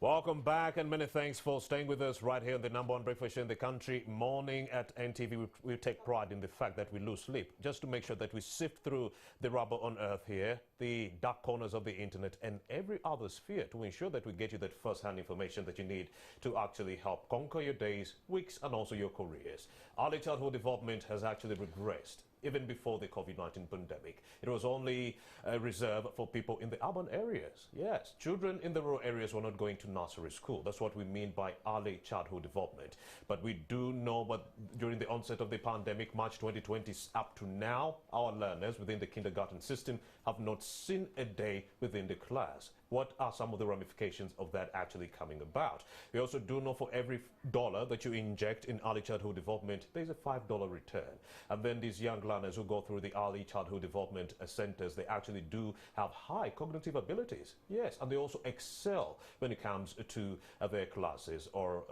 Welcome back, and many thanks for staying with us right here on the #1 breakfast show in the country. Morning at NTV, we take pride in the fact that we lose sleep just to make sure that we sift through the rubber on earth here, the dark corners of the internet and every other sphere to ensure that we get you that first-hand information that you need to actually help conquer your days, weeks and also your careers. Early childhood development has actually regressed. Even before the COVID-19 pandemic, it was only reserved for people in the urban areas. Yes, children in the rural areas were not going to nursery school. That's what we mean by early childhood development. But we do know that during the onset of the pandemic, March 2020 up to now, our learners within the kindergarten system have not seen a day within the class. What are some of the ramifications of that actually coming about? We also do know for every dollar that you inject in early childhood development, there's a $5 return. And then these young learners who go through the early childhood development centers, they actually do have high cognitive abilities. Yes, and they also excel when it comes to their classes or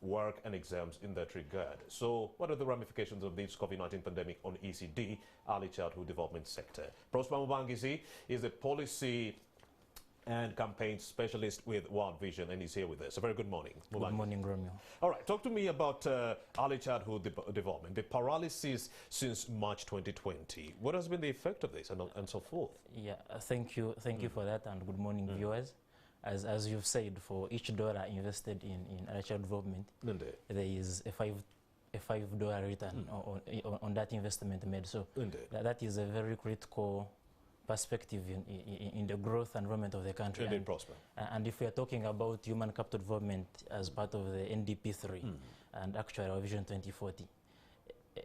work and exams in that regard. So what are the ramifications of this COVID-19 pandemic on ECD, early childhood development sector? Prosper Mubangisi is a policy and campaign specialist with World Vision, and he's here with us. A very good morning. Good morning, Romeo. All right, talk to me about early childhood development, the paralysis since March 2020. What has been the effect of this and so forth? Yeah, thank you for that, and good morning, viewers. As you've said, for each dollar invested in early childhood development, there is a $5 return on that investment made. So that is a very critical perspective in the growth and development of the country. And if we are talking about human capital development as part of the NDP3 and actually our Vision 2040,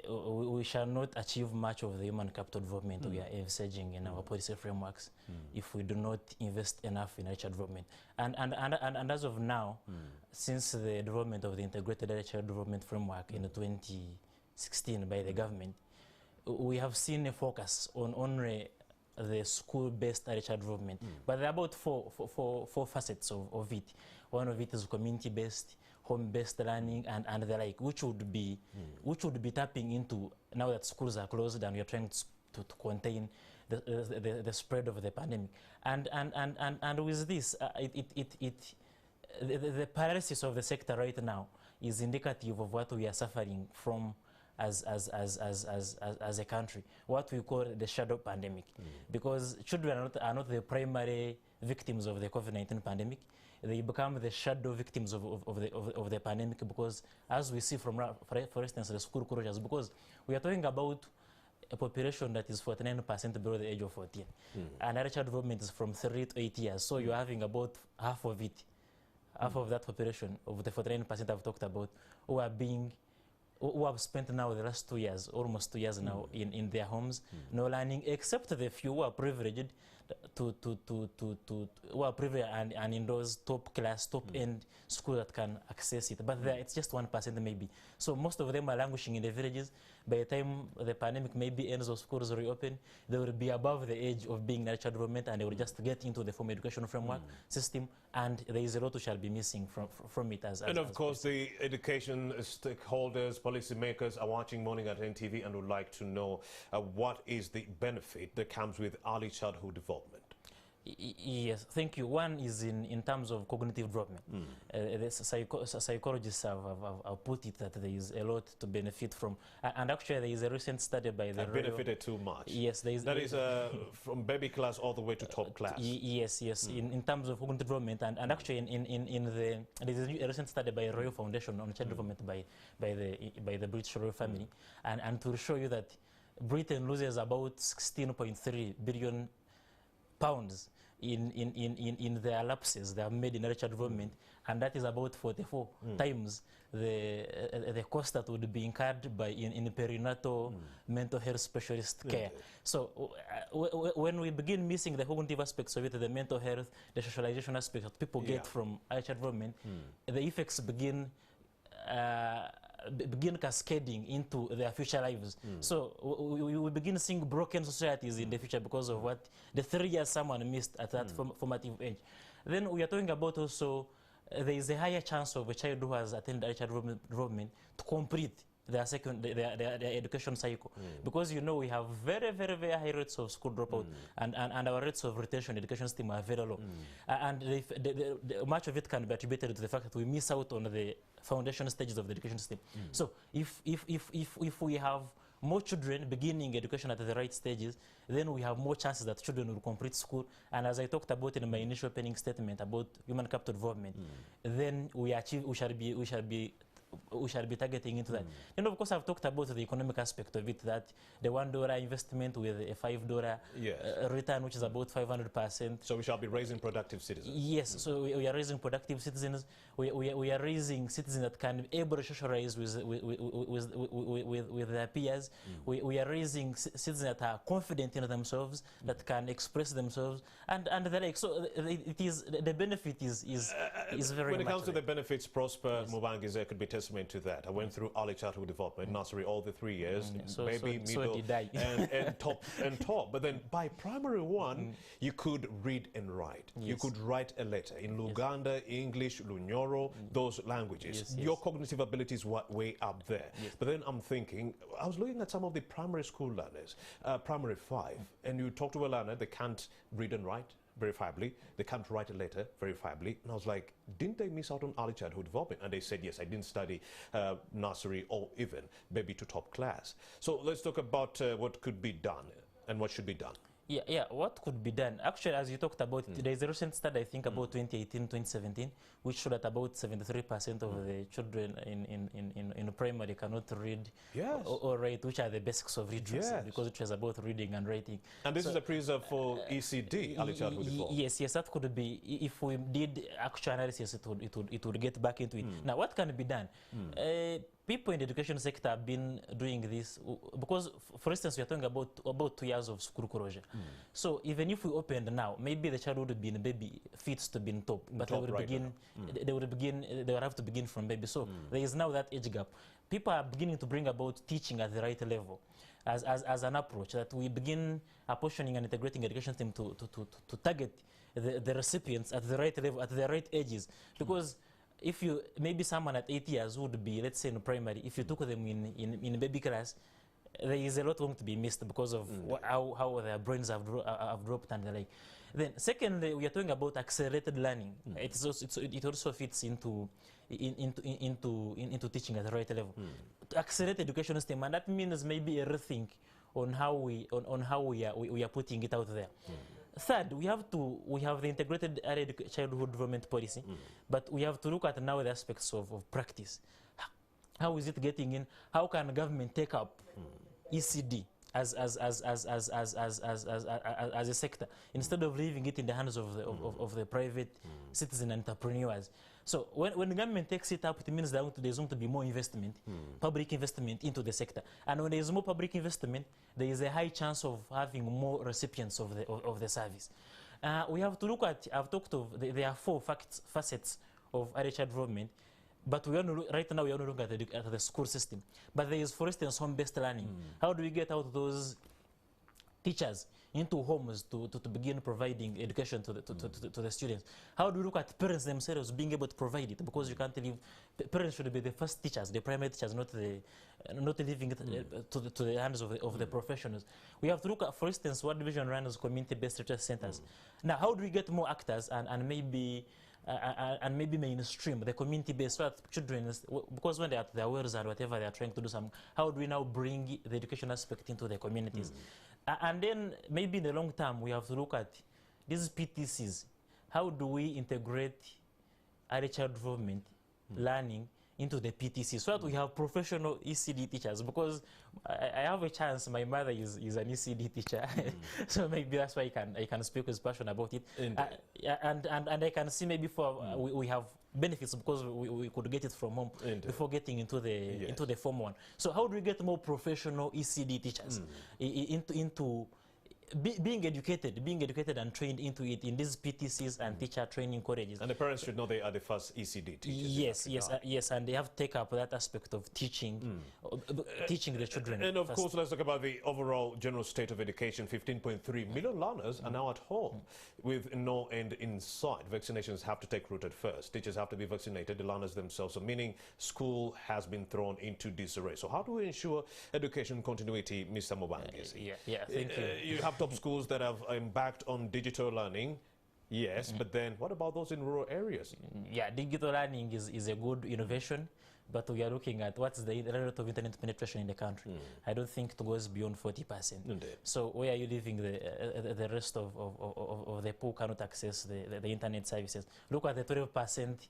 we shall not achieve much of the human capital development we are envisaging in our policy frameworks if we do not invest enough in early childhood development. And as of now, since the development of the integrated early childhood development framework in 2016 by the government, we have seen a focus on only the school-based early childhood development, but there are about four facets of it. One of it is community-based, home-based learning, and the like, which would be tapping into now that schools are closed and we are trying to contain the spread of the pandemic. And with this, the paralysis of the sector right now is indicative of what we are suffering from as a country, what we call the shadow pandemic. Because children are not the primary victims of the COVID-19 pandemic. They become the shadow victims of the pandemic because, as we see from, for instance, the school closures, because we are talking about a population that is 49% below the age of 14. And early childhood development is from 3 to 8 years. So you're having about half of it, half of that population, of the 49% I've talked about, who have spent now the last 2 years, almost 2 years now, in their homes, no learning, except the few who are privileged who are privileged and in those top-class, top-end schools that can access it. But it's just 1% maybe. So most of them are languishing in the villages. By the time the pandemic maybe ends or schools reopen, they will be above the age of being in early childhood development, and they will just get into the formal education framework system, and there is a lot we shall be missing from it. And of course, the education stakeholders, policymakers are watching Morning at NTV and would like to know what is the benefit that comes with early childhood development. Yes, thank you. One is in terms of cognitive development. The psychologists have put it that there is a lot to benefit from. And actually, there is a recent study by the... benefited too much. Yes, there is... That is from baby class all the way to top class. Yes. In terms of cognitive development. And actually, there is a recent study by Royal Foundation on child development by the British royal family. And to show you that Britain loses about 16.3 billion pounds in their lapses they have made in early childhood development, and that is about 44 times the cost that would be incurred by in perinatal mental health specialist care. So when we begin missing the cognitive aspects of it, the mental health, the socialization aspects that people get from early childhood development, the effects begin cascading into their future lives. So we begin seeing broken societies in the future because of what the 3 years someone missed at that formative age. Then we are talking about also there is a higher chance of a child who has attended early childhood development to complete their education cycle, because you know we have very high rates of school dropout, and our rates of retention education system are very low, and much of it can be attributed to the fact that we miss out on the foundation stages of the education system. So if we have more children beginning education at the right stages, then we have more chances that children will complete school. And as I talked about in my initial opening statement about human capital development, then we shall be targeting into that. And of course, I've talked about the economic aspect of it, that the $1 investment with a $5 return, which is about 500%. So we shall be raising productive citizens. Yes, so we are raising productive citizens. We are raising citizens that can be able to socialize with their peers. We are raising citizens that are confident in themselves, that can express themselves, and the like. So it is the benefit is very. When it comes to there. the benefits, Prosper Mubangize could be testament to that. I went through early childhood development, nursery, all the 3 years, maybe middle, did I. and top. But then by primary one, you could read and write. Yes. You could write a letter in Luganda, English, Lunyoro, those languages. Your cognitive abilities were way up there. But then I'm thinking, I was looking at some of the primary school learners, primary 5, and you talk to a learner, they can't read and write verifiably, they can't write a letter verifiably, and I was like, didn't they miss out on early childhood development? And they said, yes, I didn't study nursery or even baby to top class. So let's talk about what could be done and what should be done. Yeah, what could be done? Actually, as you talked about, there is a recent study, I think, about 2018, 2017, which showed that about 73% of the children in primary cannot read or write, which are the basics of literacy, because it was about reading and writing. And this is a preserve for ECD, early childhood development. Yes, that could be. If we did actual analysis, it would get back into it. Now, what can be done? People in the education sector have been doing this because, for instance, we are talking about 2 years of school closure. So even if we opened now, maybe the child would be in baby fits to be in top, but they would begin. They would have to begin from baby. So there is now that age gap. People are beginning to bring about teaching at the right level as an approach, that we begin apportioning and integrating education system to target the recipients at the right level, at the right ages, because if you, maybe someone at 8 years would be, let's say in primary, if you took them in baby class, there is a lot going to be missed because of how their brains have dropped and the like. Then secondly, we are talking about accelerated learning. It also fits into teaching at the right level. To accelerate education system, and that means maybe a rethink on how we are putting it out there. Third, we have the integrated early childhood development policy, but we have to look at now the aspects of practice. How is it getting in? How can government take up ECD as a sector instead of leaving it in the hands of the private citizen entrepreneurs? So when the government takes it up, it means that there's going to be more investment, public investment into the sector. And when there's more public investment, there is a high chance of having more recipients of the service. We have to look at, I've talked of, there are 4 facets of early child development, but right now we are only looking at the school system. But there is, for instance, home-based learning. How do we get out those teachers into homes to begin providing education to the students? How do we look at parents themselves being able to provide it? Because you can't leave, parents should be the first teachers, the primary teachers, not leaving it to the hands of the professionals. We have to look at, for instance, World Vision runs community-based research centers. Now, how do we get more actors and maybe mainstream the community-based, so that children, because when they are at their wells or whatever they are trying to do something, how do we now bring the education aspect into the communities? And then maybe in the long term, we have to look at these PTCs. How do we integrate early child development learning into the PTC, so that we have professional ECD teachers? Because I have a chance, my mother is an ECD teacher, so maybe that's why I can speak with passion about it. And I can see maybe we have benefits because we could get it from home before getting into the form one. So how do we get more professional ECD teachers into being educated and trained into it in these PTCs and teacher training colleges. And the parents should know they are the first ECD teachers. Yes, and they have to take up that aspect of teaching, teaching the children. And of course, let's talk about the overall general state of education. 15.3 million learners are now at home with no end in sight. Vaccinations have to take root at first. Teachers have to be vaccinated, the learners themselves, so meaning school has been thrown into disarray. So how do we ensure education continuity, Mr. Mubangis? Thank you. You have top schools that have embarked on digital learning. Yes, but then what about those in rural areas? Yeah, digital learning is a good innovation, but we are looking at what's the rate of internet penetration in the country. I don't think it goes beyond 40%. Indeed. So where are you living the rest of the poor cannot access the internet services? Look at the 12%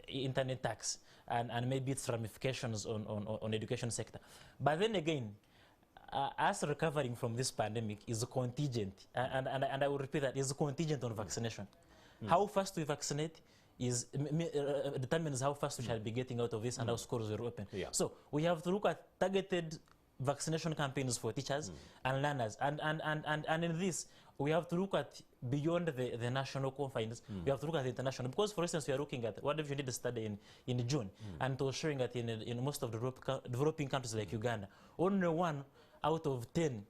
internet tax and maybe its ramifications on education sector. But then again, us recovering from this pandemic is contingent, and I will repeat that, is contingent on vaccination. How fast we vaccinate is determines how fast we shall be getting out of this and how schools will open. So we have to look at targeted vaccination campaigns for teachers and learners, and in this we have to look at beyond the national confines. We have to look at the international, because for instance we are looking at what if you did a study in June, and it was showing that in most of the developing countries like Uganda, only 1 out of 10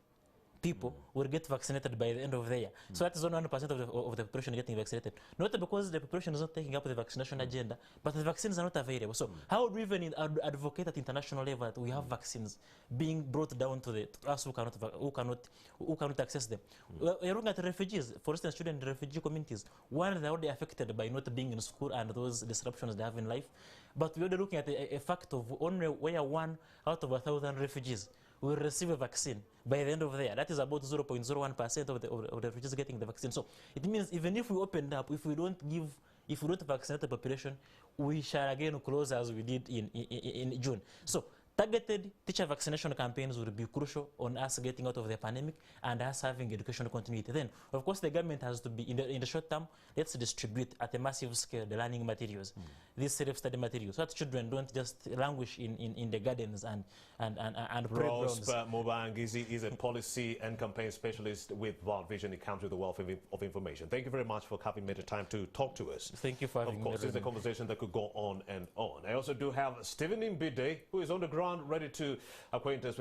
people will get vaccinated by the end of the year. So that is only 1% of the population getting vaccinated. Not because the population is not taking up the vaccination agenda, but the vaccines are not available. So how do we even advocate at international level that we have vaccines being brought down to us who cannot access them? We're looking at refugees, for instance, children in refugee communities. One, they're already affected by not being in school and those disruptions they have in life. But we're looking at a fact of only where 1 out of 1,000 refugees will receive a vaccine by the end of the year. That is about 0.01% of the refugees getting the vaccine. So it means even if we opened up, if we don't vaccinate the population, we shall again close as we did in June. So targeted teacher vaccination campaigns will be crucial on us getting out of the pandemic and us having educational continuity. Then, of course, the government has to be, in the short term, let's distribute at a massive scale the learning materials, these self-study materials, so that children don't just languish in the gardens and playgrounds. Rose Mubangisi is a policy and campaign specialist with World Vision. It comes with a wealth of information. Thank you very much for having made the time to talk to us. Thank you for having me. Of course, it's a conversation that could go on and on. I also do have Stephen Mbide, who is on the ground ready to acquaint us with